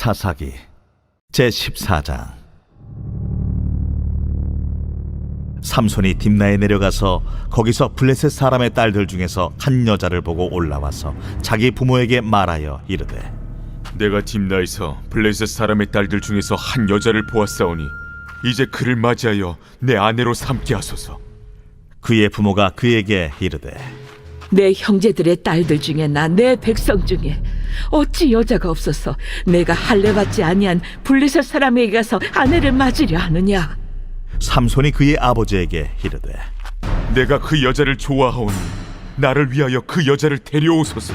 사사기 제14장. 삼손이 딥나에 내려가서 거기서 블레셋 사람의 딸들 중에서 한 여자를 보고 올라와서 자기 부모에게 말하여 이르되, 내가 딥나에서 블레셋 사람의 딸들 중에서 한 여자를 보았사오니 이제 그를 맞이하여 내 아내로 삼게 하소서. 그의 부모가 그에게 이르되, 내 형제들의 딸들 중에나 내 백성 중에 어찌 여자가 없어서 내가 할례받지 아니한 블레셋 사람에게 가서 아내를 맞으려 하느냐? 삼손이 그의 아버지에게 이르되, 내가 그 여자를 좋아하오니 나를 위하여 그 여자를 데려오소서.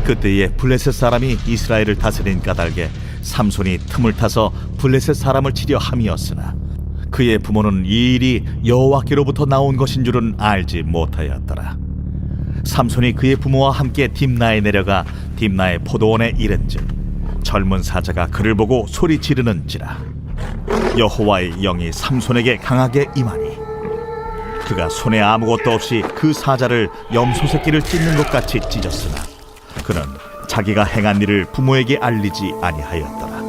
그때에 블레셋 사람이 이스라엘을 다스린 까닭에 삼손이 틈을 타서 블레셋 사람을 치려 함이었으나 그의 부모는 이 일이 여호와께로부터 나온 것인 줄은 알지 못하였더라. 삼손이 그의 부모와 함께 딥나에 내려가 딥나의 포도원에 이른즉 젊은 사자가 그를 보고 소리 지르는지라. 여호와의 영이 삼손에게 강하게 임하니 그가 손에 아무것도 없이 그 사자를 염소 새끼를 찢는 것 같이 찢었으나 그는 자기가 행한 일을 부모에게 알리지 아니하였더라.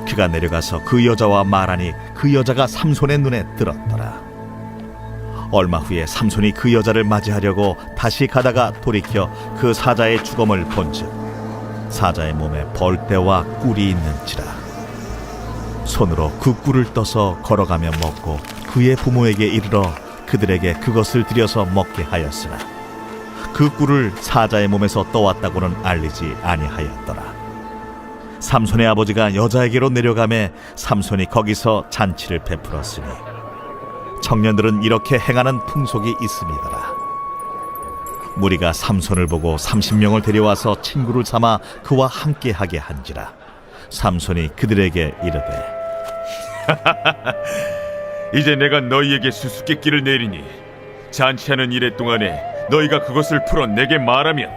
그가 내려가서 그 여자와 말하니 그 여자가 삼손의 눈에 들었더라. 얼마 후에 삼손이 그 여자를 맞이하려고 다시 가다가 돌이켜 그 사자의 주검을 본즉 사자의 몸에 벌떼와 꿀이 있는지라. 손으로 그 꿀을 떠서 걸어가며 먹고 그의 부모에게 이르러 그들에게 그것을 들여서 먹게 하였으나 그 꿀을 사자의 몸에서 떠왔다고는 알리지 아니하였더라. 삼손의 아버지가 여자에게로 내려가매 삼손이 거기서 잔치를 베풀었으니 청년들은 이렇게 행하는 풍속이 있음이더라. 무리가 삼손을 보고 30명을 데려와서 친구를 삼아 그와 함께하게 한지라. 삼손이 그들에게 이르되, 이제 내가 너희에게 수수께끼를 내리니 잔치하는 이래 동안에 너희가 그것을 풀어 내게 말하면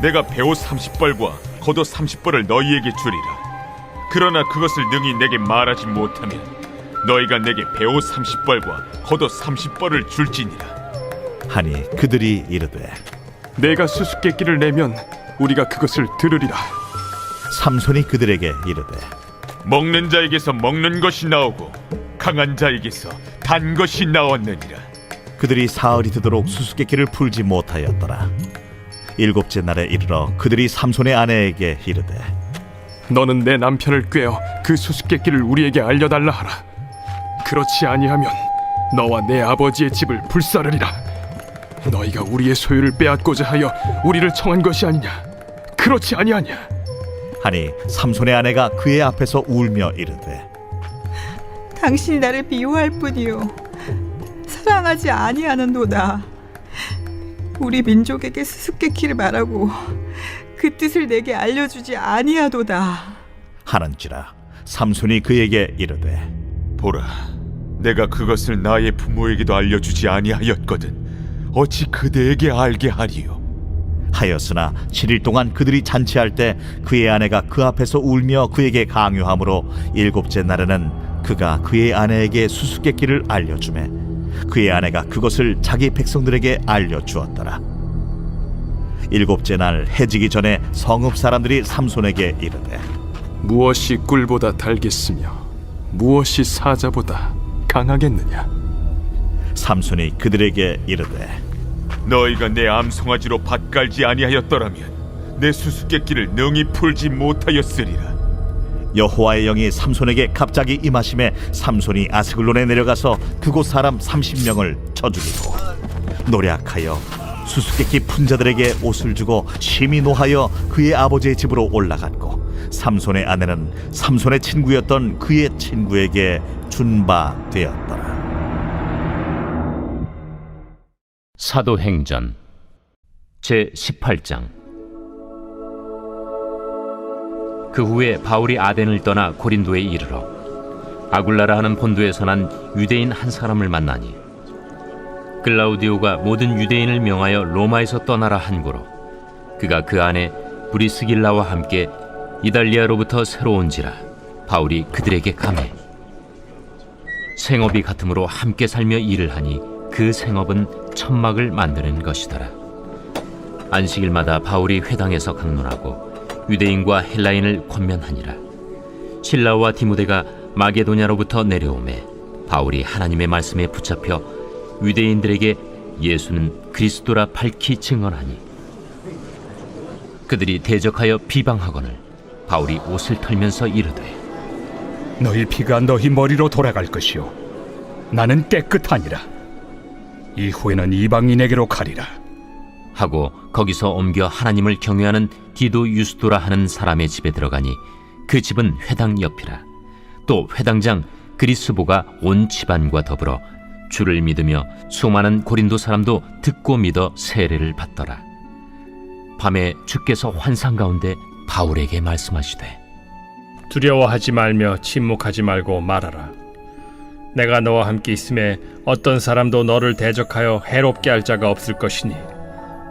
내가 베옷 30벌과 겉옷 30벌을 너희에게 주리라. 그러나 그것을 능히 내게 말하지 못하면 너희가 내게 베옷 30벌과 겉옷 30벌을 줄지니라. 하니 그들이 이르되, 내가 수수께끼를 내면 우리가 그것을 들으리라. 삼손이 그들에게 이르되, 먹는 자에게서 먹는 것이 나오고 강한 자에게서 단 것이 나왔느니라. 그들이 사흘이 되도록 수수께끼를 풀지 못하였더라. 일곱째 날에 이르러 그들이 삼손의 아내에게 이르되, 너는 내 남편을 꾀어 그 수수께끼를 우리에게 알려달라 하라. 그렇지 아니하면 너와 내 아버지의 집을 불사르리라. 너희가 우리의 소유를 빼앗고자 하여 우리를 청한 것이 아니냐? 그렇지 아니하냐? 하니 삼손의 아내가 그의 앞에서 울며 이르되, 당신이 나를 미워할 뿐이요 사랑하지 아니하는도다. 우리 민족에게 수수께끼를 말하고 그 뜻을 내게 알려주지 아니하도다 하는지라. 삼손이 그에게 이르되, 보라, 내가 그것을 나의 부모에게도 알려주지 아니하였거든 어찌 그대에게 알게 하리요? 하였으나 7일 동안 그들이 잔치할 때 그의 아내가 그 앞에서 울며 그에게 강요하므로 일곱째 날에는 그가 그의 아내에게 수수께끼를 알려주매 그의 아내가 그것을 자기 백성들에게 알려주었더라. 일곱째 날 해지기 전에 성읍 사람들이 삼손에게 이르되, 무엇이 꿀보다 달겠으며 무엇이 사자보다 강하겠느냐? 삼손이 그들에게 이르되, 너희가 내 암송아지로 밭 갈지 아니하였더라면 내 수수께끼를 능히 풀지 못하였으리라. 여호와의 영이 삼손에게 갑자기 임하심에 삼손이 아스글론에 내려가서 그곳 사람 30명을 쳐 죽이고 노략하여 수수께끼 푼 자들에게 옷을 주고 심히 노하여 그의 아버지의 집으로 올라갔고 삼손의 아내는 삼손의 친구였던 그의 친구에게 준 바 되었더라. 사도행전 제18장. 그 후에 바울이 아덴을 떠나 고린도에 이르러 아굴라라 하는 본도에서 난 유대인 한 사람을 만나니 글라우디오가 모든 유대인을 명하여 로마에서 떠나라 한고로 그가 그 안에 브리스길라와 함께 이달리아로부터 새로 온지라. 바울이 그들에게 가매 생업이 같으므로 함께 살며 일을 하니 그 생업은 천막을 만드는 것이더라. 안식일마다 바울이 회당에서 강론하고 유대인과 헬라인을 권면하니라. 실라와 디모데가 마게도냐로부터 내려오매 바울이 하나님의 말씀에 붙잡혀 유대인들에게 예수는 그리스도라 밝히 증언하니 그들이 대적하여 비방하거늘 바울이 옷을 털면서 이르되 너희 피가 너희 머리로 돌아갈 것이요 나는 깨끗하니라. 이후에는 이방인에게로 가리라. 하고 거기서 옮겨 하나님을 경외하는 디도 유스도라 하는 사람의 집에 들어가니 그 집은 회당 옆이라. 또 회당장 그리스보가 온 집안과 더불어 주를 믿으며 수많은 고린도 사람도 듣고 믿어 세례를 받더라. 밤에 주께서 환상 가운데 바울에게 말씀하시되 두려워하지 말며 침묵하지 말고 말하라. 내가 너와 함께 있음에 어떤 사람도 너를 대적하여 해롭게 할 자가 없을 것이니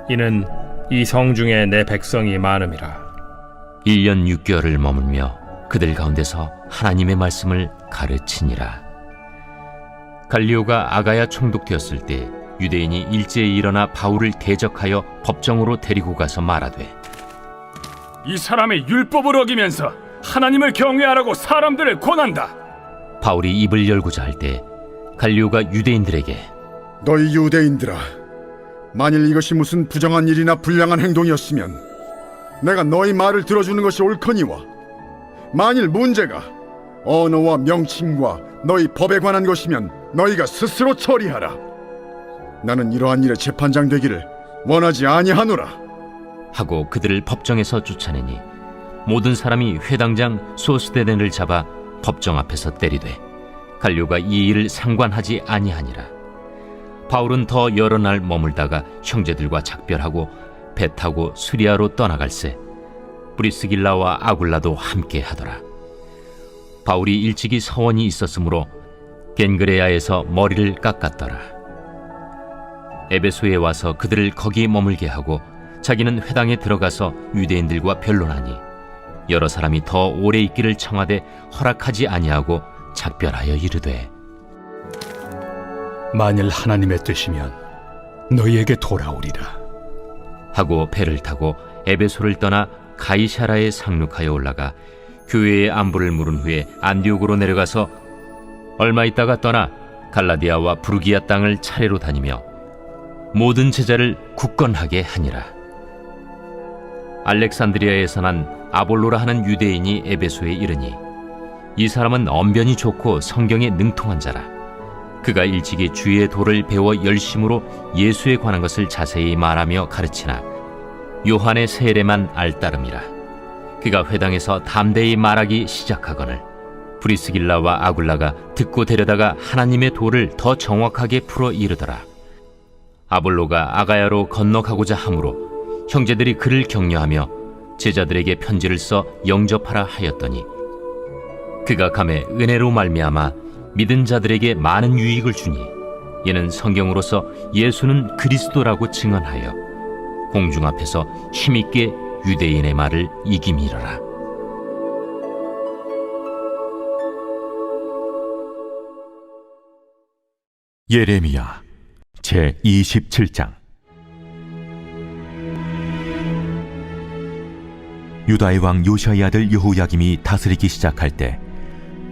이는 이 성 중에 내 백성이 많음이라. 1년 6개월을 머물며 그들 가운데서 하나님의 말씀을 가르치니라. 갈리오가 아가야 총독되었을 때 유대인이 일제히 일어나 바울을 대적하여 법정으로 데리고 가서 말하되 이 사람의 율법을 어기면서 하나님을 경외하라고 사람들을 권한다. 바울이 입을 열고자 할 때 갈리오가 유대인들에게 너희 유대인들아, 만일 이것이 무슨 부정한 일이나 불량한 행동이었으면 내가 너희 말을 들어주는 것이 옳거니와 만일 문제가 언어와 명칭과 너희 법에 관한 것이면 너희가 스스로 처리하라. 나는 이러한 일에 재판장 되기를 원하지 아니하노라. 하고 그들을 법정에서 쫓아내니 모든 사람이 회당장 소스데넨을 잡아 법정 앞에서 때리되 갈리오가 이 일을 상관하지 아니하니라. 바울은 더 여러 날 머물다가 형제들과 작별하고 배 타고 수리아로 떠나갈새 브리스길라와 아굴라도 함께 하더라. 바울이 일찍이 서원이 있었으므로 겐그레아에서 머리를 깎았더라. 에베소에 와서 그들을 거기 머물게 하고 자기는 회당에 들어가서 유대인들과 변론하니 여러 사람이 더 오래 있기를 청하되 허락하지 아니하고 작별하여 이르되 만일 하나님의 뜻이면 너희에게 돌아오리라. 하고 배를 타고 에베소를 떠나 가이사라에 상륙하여 올라가 교회의 안부를 물은 후에 안디옥으로 내려가서 얼마 있다가 떠나 갈라디아와 부르기아 땅을 차례로 다니며 모든 제자를 굳건하게 하니라. 알렉산드리아에서 난 아볼로라 하는 유대인이 에베소에 이르니 이 사람은 언변이 좋고 성경에 능통한 자라. 그가 일찍이 주의 도를 배워 열심으로 예수에 관한 것을 자세히 말하며 가르치나 요한의 세례만 알따름이라. 그가 회당에서 담대히 말하기 시작하거늘 브리스길라와 아굴라가 듣고 데려다가 하나님의 도를 더 정확하게 풀어 이르더라. 아볼로가 아가야로 건너가고자 하므로 형제들이 그를 격려하며 제자들에게 편지를 써 영접하라 하였더니 그가 감에 은혜로 말미암아 믿은 자들에게 많은 유익을 주니 이는 성경으로서 예수는 그리스도라고 증언하여 공중 앞에서 힘있게 유대인의 말을 이기미러라. 예레미야 제 27장. 유다의 왕 요시아의 아들 여호야김이 다스리기 시작할 때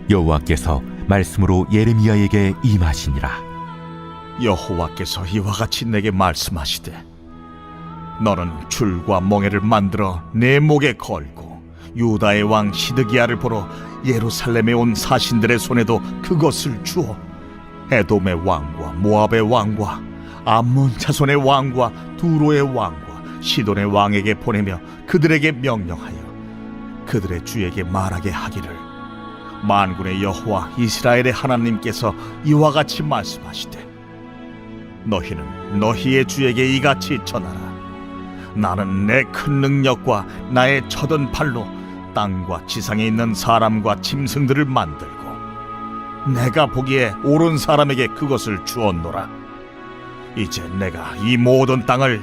여호와께서 말씀으로 예레미야에게 임하시니라. 여호와께서 이와 같이 내게 말씀하시되 너는 줄과 멍에를 만들어 내 목에 걸고 유다의 왕 시드기야를 보러 예루살렘에 온 사신들의 손에도 그것을 주어 에돔의 왕과 모압의 왕과 암몬 자손의 왕과 두로의 왕과 시돈의 왕에게 보내며 그들에게 명령하여 그들의 주에게 말하게 하기를 만군의 여호와 이스라엘의 하나님께서 이와 같이 말씀하시되 너희는 너희의 주에게 이같이 전하라. 나는 내 큰 능력과 나의 쳐든 팔로 땅과 지상에 있는 사람과 짐승들을 만들고 내가 보기에 옳은 사람에게 그것을 주었노라. 이제 내가 이 모든 땅을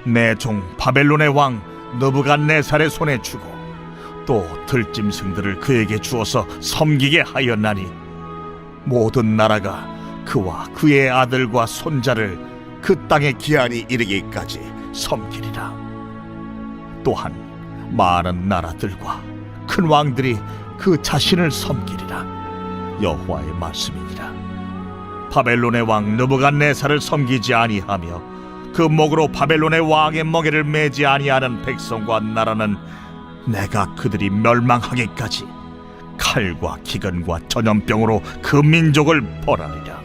내 종 바벨론의 왕 느부갓네살의 손에 주고 또 들짐승들을 그에게 주어서 섬기게 하였나니 모든 나라가 그와 그의 아들과 손자를 그 땅의 기한이 이르기까지 섬기리라. 또한 많은 나라들과 큰 왕들이 그 자신을 섬기리라. 여호와의 말씀이니라. 바벨론의 왕 느부갓네살을 섬기지 아니하며 그 목으로 바벨론의 왕의 멍에를 매지 아니하는 백성과 나라는 내가 그들이 멸망하기까지 칼과 기근과 전염병으로 그 민족을 벌하리라.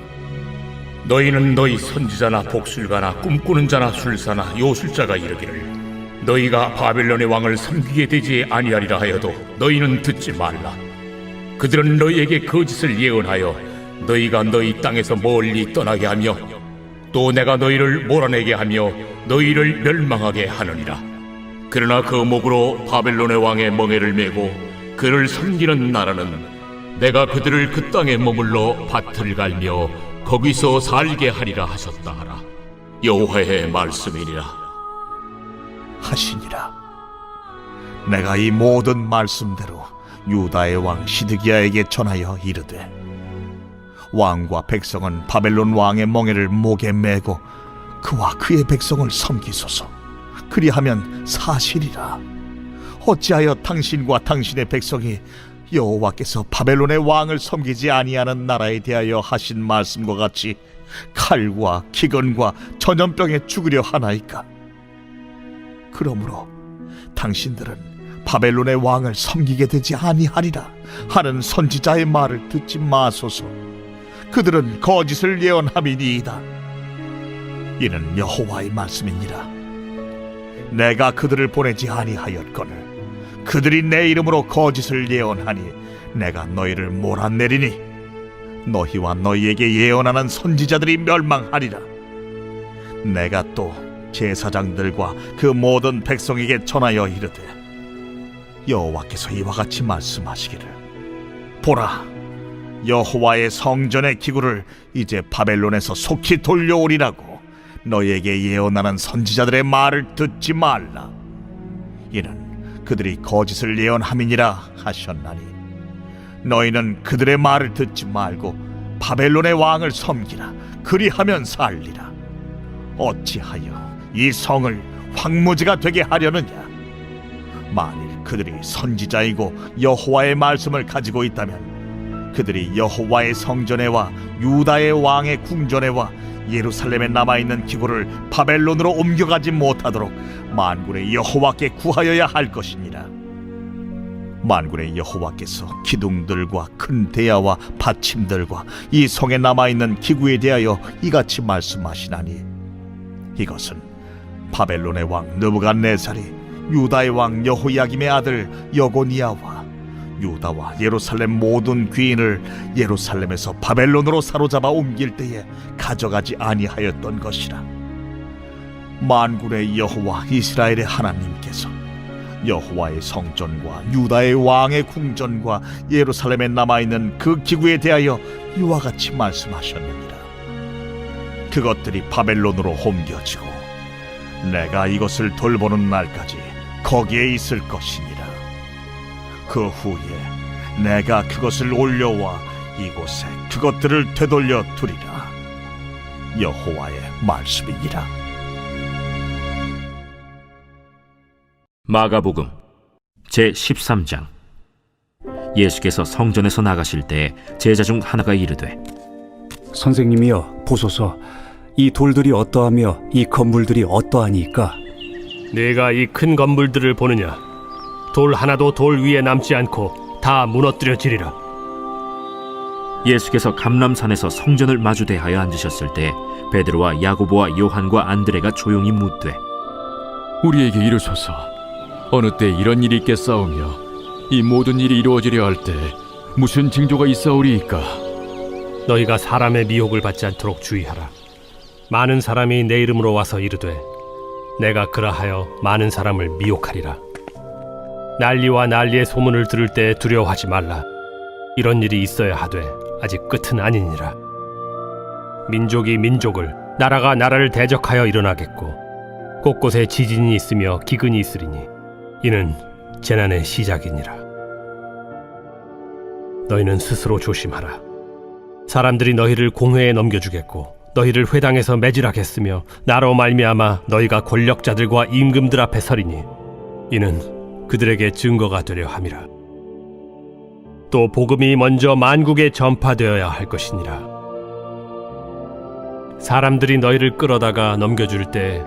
너희는 너희 선지자나 복술가나 꿈꾸는 자나 술사나 요술자가 이르기를 너희가 바벨론의 왕을 섬기게 되지 아니하리라 하여도 너희는 듣지 말라. 그들은 너희에게 거짓을 예언하여 너희가 너희 땅에서 멀리 떠나게 하며 또 내가 너희를 몰아내게 하며 너희를 멸망하게 하느니라. 그러나 그 목으로 바벨론의 왕의 멍에를 메고 그를 섬기는 나라는 내가 그들을 그 땅에 머물러 밭을 갈며 거기서 살게 하리라 하셨다 하라. 여호와의 말씀이니라. 하시니라. 내가 이 모든 말씀대로 유다의 왕 시드기야에게 전하여 이르되 왕과 백성은 바벨론 왕의 멍에를 목에 메고 그와 그의 백성을 섬기소서. 그리하면 사실이라. 어찌하여 당신과 당신의 백성이 여호와께서 바벨론의 왕을 섬기지 아니하는 나라에 대하여 하신 말씀과 같이 칼과 기근과 전염병에 죽으려 하나이까? 그러므로 당신들은 바벨론의 왕을 섬기게 되지 아니하리라 하는 선지자의 말을 듣지 마소서. 그들은 거짓을 예언함이니이다. 이는 여호와의 말씀이니라. 내가 그들을 보내지 아니하였거늘 그들이 내 이름으로 거짓을 예언하니 내가 너희를 몰아내리니 너희와 너희에게 예언하는 선지자들이 멸망하리라. 내가 또 제사장들과 그 모든 백성에게 전하여 이르되 여호와께서 이와 같이 말씀하시기를 보라, 여호와의 성전의 기구를 이제 바벨론에서 속히 돌려오리라고 너희에게 예언하는 선지자들의 말을 듣지 말라. 이는 그들이 거짓을 예언함이니라 하셨나니 너희는 그들의 말을 듣지 말고 바벨론의 왕을 섬기라. 그리하면 살리라. 어찌하여 이 성을 황무지가 되게 하려느냐? 만일 그들이 선지자이고 여호와의 말씀을 가지고 있다면 그들이 여호와의 성전에와 유다의 왕의 궁전에와 예루살렘에 남아있는 기구를 바벨론으로 옮겨가지 못하도록 만군의 여호와께 구하여야 할 것이니라. 만군의 여호와께서 기둥들과 큰 대야와 받침들과 이 성에 남아있는 기구에 대하여 이같이 말씀하시나니 이것은 바벨론의 왕 느부갓네살이 유다의 왕 여호야김의 아들 여고니아와 유다와 예루살렘 모든 귀인을 예루살렘에서 바벨론으로 사로잡아 옮길 때에 가져가지 아니하였던 것이라. 만군의 여호와 이스라엘의 하나님께서 여호와의 성전과 유다의 왕의 궁전과 예루살렘에 남아있는 그 기구에 대하여 이와 같이 말씀하셨느니라. 그것들이 바벨론으로 옮겨지고 내가 이것을 돌보는 날까지 거기에 있을 것이니라. 그 후에 내가 그것을 올려와 이곳에 그것들을 되돌려 두리라. 여호와의 말씀이니라. 마가복음 제13장. 예수께서 성전에서 나가실 때 제자 중 하나가 이르되 선생님이여 보소서, 이 돌들이 어떠하며 이 건물들이 어떠하니까? 네가 이 큰 건물들을 보느냐? 돌 하나도 돌 위에 남지 않고 다 무너뜨려지리라. 예수께서 감람산에서 성전을 마주 대하여 앉으셨을 때 베드로와 야고보와 요한과 안드레가 조용히 묻되 우리에게 이르소서, 어느 때 이런 일이 있겠사오며 이 모든 일이 이루어지려 할 때 무슨 징조가 있사오리이까? 너희가 사람의 미혹을 받지 않도록 주의하라. 많은 사람이 내 이름으로 와서 이르되 내가 그라하여 많은 사람을 미혹하리라. 난리와 난리의 소문을 들을 때 두려워하지 말라. 이런 일이 있어야 하되 아직 끝은 아니니라. 민족이 민족을, 나라가 나라를 대적하여 일어나겠고 곳곳에 지진이 있으며 기근이 있으리니 이는 재난의 시작이니라. 너희는 스스로 조심하라. 사람들이 너희를 공회에 넘겨주겠고 너희를 회당에서 매질하겠으며 나로 말미암아 너희가 권력자들과 임금들 앞에 서리니 이는 그들에게 증거가 되려 함이라. 또 복음이 먼저 만국에 전파되어야 할 것이니라. 사람들이 너희를 끌어다가 넘겨줄 때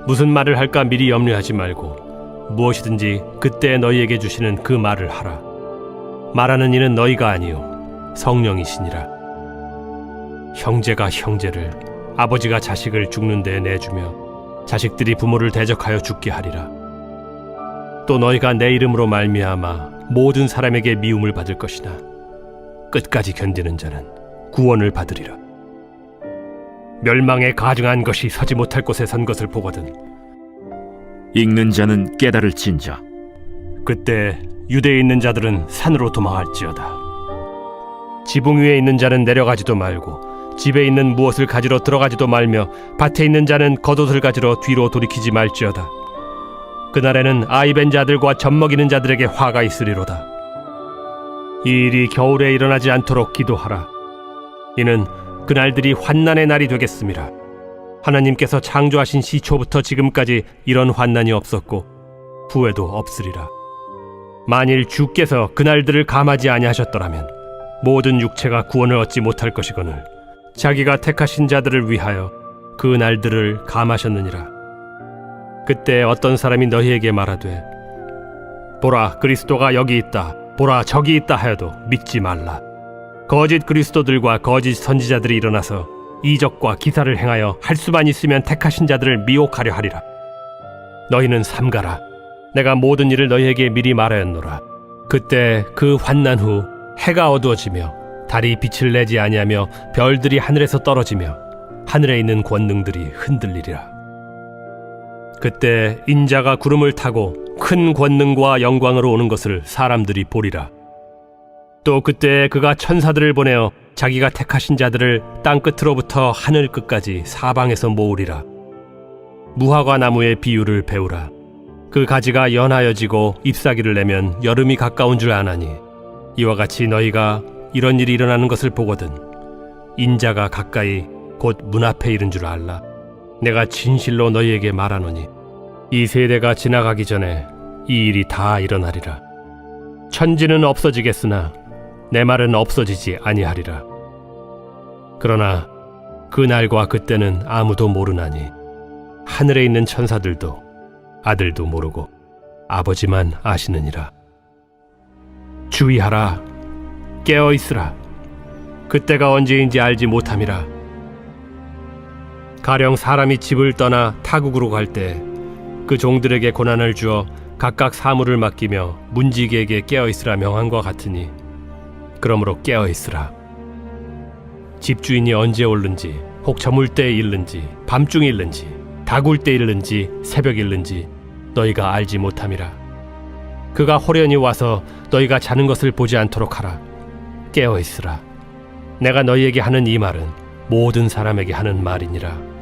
무슨 말을 할까 미리 염려하지 말고 무엇이든지 그때 너희에게 주시는 그 말을 하라. 말하는 이는 너희가 아니요 성령이시니라. 형제가 형제를, 아버지가 자식을 죽는 데에 내주며 자식들이 부모를 대적하여 죽게 하리라. 또 너희가 내 이름으로 말미암아 모든 사람에게 미움을 받을 것이나 끝까지 견디는 자는 구원을 받으리라. 멸망에 가증한 것이 서지 못할 곳에 선 것을 보거든 읽는 자는 깨달을진저. 그때 유대에 있는 자들은 산으로 도망할지어다. 지붕 위에 있는 자는 내려가지도 말고 집에 있는 무엇을 가지러 들어가지도 말며 밭에 있는 자는 겉옷을 가지러 뒤로 돌이키지 말지어다. 그날에는 아이벤 자들과 젖먹이는 자들에게 화가 있으리로다. 이 일이 겨울에 일어나지 않도록 기도하라. 이는 그날들이 환난의 날이 되겠음이라. 하나님께서 창조하신 시초부터 지금까지 이런 환난이 없었고 후에도 없으리라. 만일 주께서 그날들을 감하지 아니하셨더라면 모든 육체가 구원을 얻지 못할 것이거늘 자기가 택하신 자들을 위하여 그 날들을 감하셨느니라. 그때 어떤 사람이 너희에게 말하되 보라 그리스도가 여기 있다, 보라 저기 있다 하여도 믿지 말라. 거짓 그리스도들과 거짓 선지자들이 일어나서 이적과 기사를 행하여 할 수만 있으면 택하신 자들을 미혹하려 하리라. 너희는 삼가라. 내가 모든 일을 너희에게 미리 말하였노라. 그때 그 환난 후 해가 어두워지며 달이 빛을 내지 아니하며 별들이 하늘에서 떨어지며 하늘에 있는 권능들이 흔들리리라. 그때 인자가 구름을 타고 큰 권능과 영광으로 오는 것을 사람들이 보리라. 또 그때 그가 천사들을 보내어 자기가 택하신 자들을 땅 끝으로부터 하늘 끝까지 사방에서 모으리라. 무화과 나무의 비유를 배우라. 그 가지가 연하여지고 잎사귀를 내면 여름이 가까운 줄 아나니 이와 같이 너희가 이런 일이 일어나는 것을 보거든 인자가 가까이 곧 문 앞에 이른 줄 알라. 내가 진실로 너희에게 말하노니 이 세대가 지나가기 전에 이 일이 다 일어나리라. 천지는 없어지겠으나 내 말은 없어지지 아니하리라. 그러나 그 날과 그때는 아무도 모르나니 하늘에 있는 천사들도 아들도 모르고 아버지만 아시느니라. 주의하라. 깨어 있으라. 그때가 언제인지 알지 못함이라. 가령 사람이 집을 떠나 타국으로 갈 때 그 종들에게 고난을 주어 각각 사물을 맡기며 문지기에게 깨어 있으라 명한과 같으니 그러므로 깨어 있으라. 집주인이 언제 오는지 혹 저물 때에 일는지 밤중에 일는지 다굴 때 일는지 새벽 일는지 너희가 알지 못함이라. 그가 호련히 와서 너희가 자는 것을 보지 않도록 하라. 깨어 있으라. 내가 너희에게 하는 이 말은 모든 사람에게 하는 말이니라.